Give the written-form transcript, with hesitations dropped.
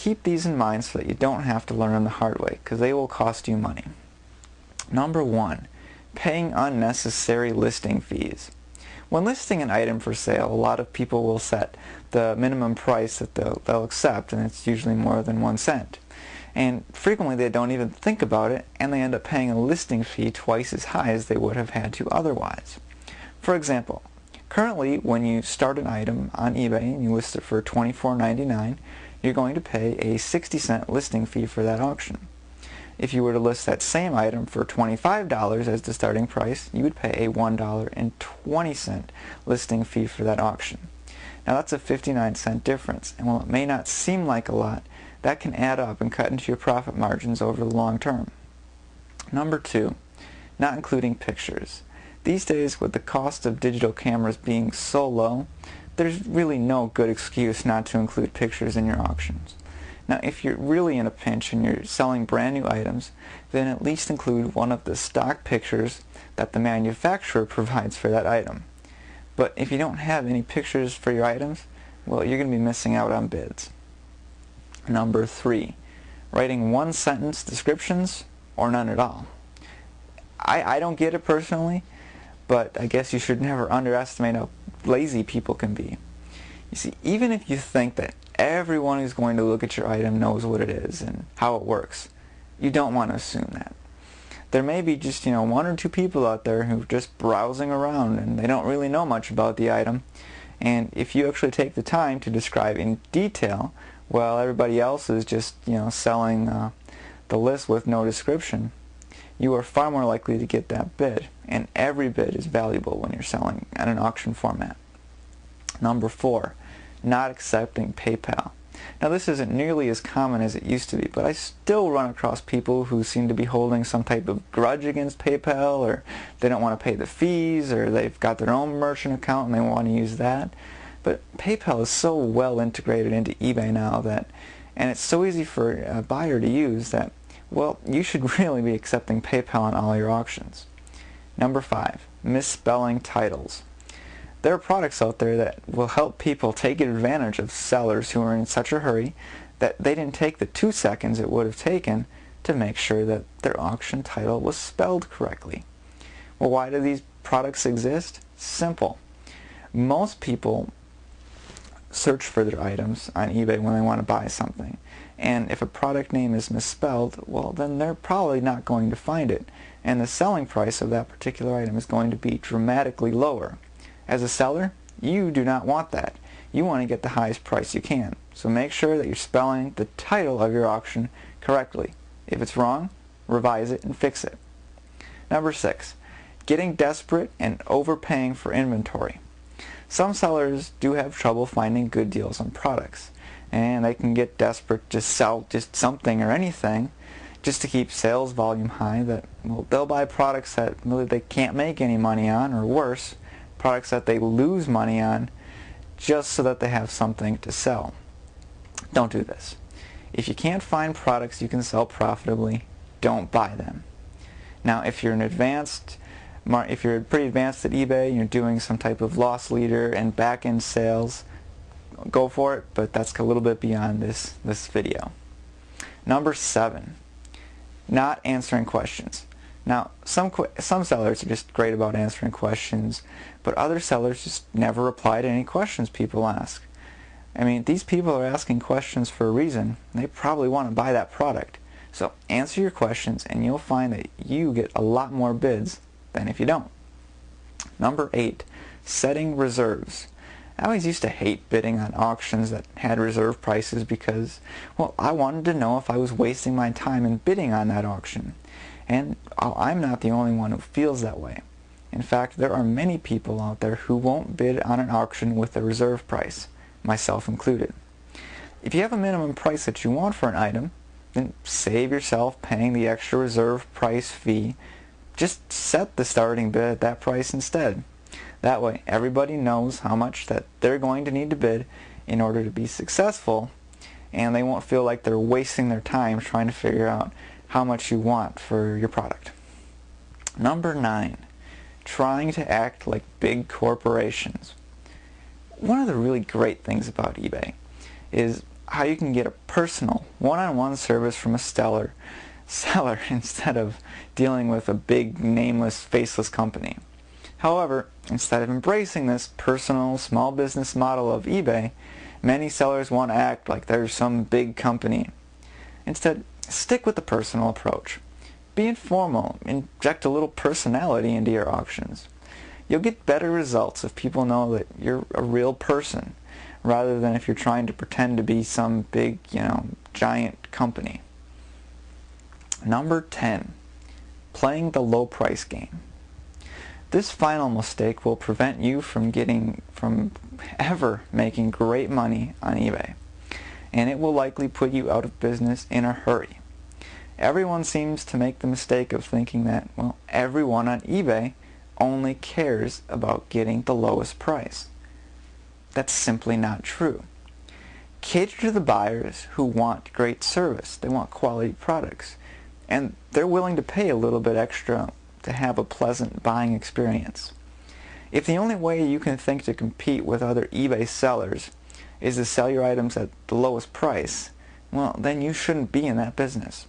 keep these in mind so that you don't have to learn them the hard way, because they will cost you money. Number 1, paying unnecessary listing fees. When listing an item for sale, a lot of people will set the minimum price that they'll accept, and it's usually more than 1 cent. And frequently they don't even think about it, and they end up paying a listing fee twice as high as they would have had to otherwise. For example, currently when you start an item on eBay and you list it for $24.99, you're going to pay a 60-cent listing fee for that auction. If you were to list that same item for $25 as the starting price, you would pay a $1.20 listing fee for that auction. Now that's a 59-cent difference, and while it may not seem like a lot, that can add up and cut into your profit margins over the long term. Number 2, not including pictures. These days, with the cost of digital cameras being so low, there's really no good excuse not to include pictures in your auctions. Now, if you're really in a pinch and you're selling brand new items, then at least include one of the stock pictures that the manufacturer provides for that item. But if you don't have any pictures for your items, well, you're going to be missing out on bids. Number 3, writing 1-sentence descriptions or none at all. I don't get it personally, but I guess you should never underestimate how lazy people can be. You see, even if you think that everyone who's going to look at your item knows what it is and how it works, you don't want to assume that. There may be just, 1 or 2 people out there who are just browsing around and they don't really know much about the item. And if you actually take the time to describe in detail, while everybody else is just, selling the list with no description, you are far more likely to get that bid. And every bid is valuable when you're selling at an auction format. Number 4, not accepting PayPal. Now this isn't nearly as common as it used to be, but I still run across people who seem to be holding some type of grudge against PayPal, or they don't want to pay the fees, or they've got their own merchant account and they want to use that. But PayPal is so well integrated into eBay now and it's so easy for a buyer to use that, well, you should really be accepting PayPal on all your auctions. Number 5, misspelling titles. There are products out there that will help people take advantage of sellers who are in such a hurry that they didn't take the 2 seconds it would have taken to make sure that their auction title was spelled correctly. Well, why do these products exist? Simple. Most people search for their items on eBay when they want to buy something. And if a product name is misspelled, well, then they're probably not going to find it. And the selling price of that particular item is going to be dramatically lower. As a seller, you do not want that. You want to get the highest price you can. So make sure that you're spelling the title of your auction correctly. If it's wrong, revise it and fix it. Number 6, getting desperate and overpaying for inventory. Some sellers do have trouble finding good deals on products, and they can get desperate to sell just something or anything just to keep sales volume high. That, well, they'll buy products that really they can't make any money on, or worse, products that they lose money on just so that they have something to sell. Don't do this. If you can't find products you can sell profitably, don't buy them. Now, if you're pretty advanced at eBay and you're doing some type of loss leader and back-end sales, go for it, but that's a little bit beyond this video. Number 7, not answering questions. Now, some sellers are just great about answering questions, but other sellers just never reply to any questions people ask. I mean, these people are asking questions for a reason. They probably want to buy that product. So answer your questions and you'll find that you get a lot more bids than if you don't. Number 8, setting reserves. I always used to hate bidding on auctions that had reserve prices because, well, I wanted to know if I was wasting my time in bidding on that auction. And I'm not the only one who feels that way. In fact, there are many people out there who won't bid on an auction with a reserve price, myself included. If you have a minimum price that you want for an item, then save yourself paying the extra reserve price fee. Just set the starting bid at that price instead. That way, everybody knows how much that they're going to need to bid in order to be successful, and they won't feel like they're wasting their time trying to figure out how much you want for your product. Number 9, trying to act like big corporations. One of the really great things about eBay is how you can get a personal, one-on-one service from a seller instead of dealing with a big, nameless, faceless company. However, instead of embracing this personal, small business model of eBay, many sellers want to act like they're some big company. Instead, stick with the personal approach. Be informal, inject a little personality into your auctions. You'll get better results if people know that you're a real person, rather than if you're trying to pretend to be some big, giant company. Number 10, playing the low price game. This final mistake will prevent you from ever making great money on eBay, and it will likely put you out of business in a hurry. Everyone seems to make the mistake of thinking that, everyone on eBay only cares about getting the lowest price. That's simply not true. Cater to the buyers who want great service. They want quality products, and they're willing to pay a little bit extra to have a pleasant buying experience. If the only way you can think to compete with other eBay sellers is to sell your items at the lowest price, then you shouldn't be in that business.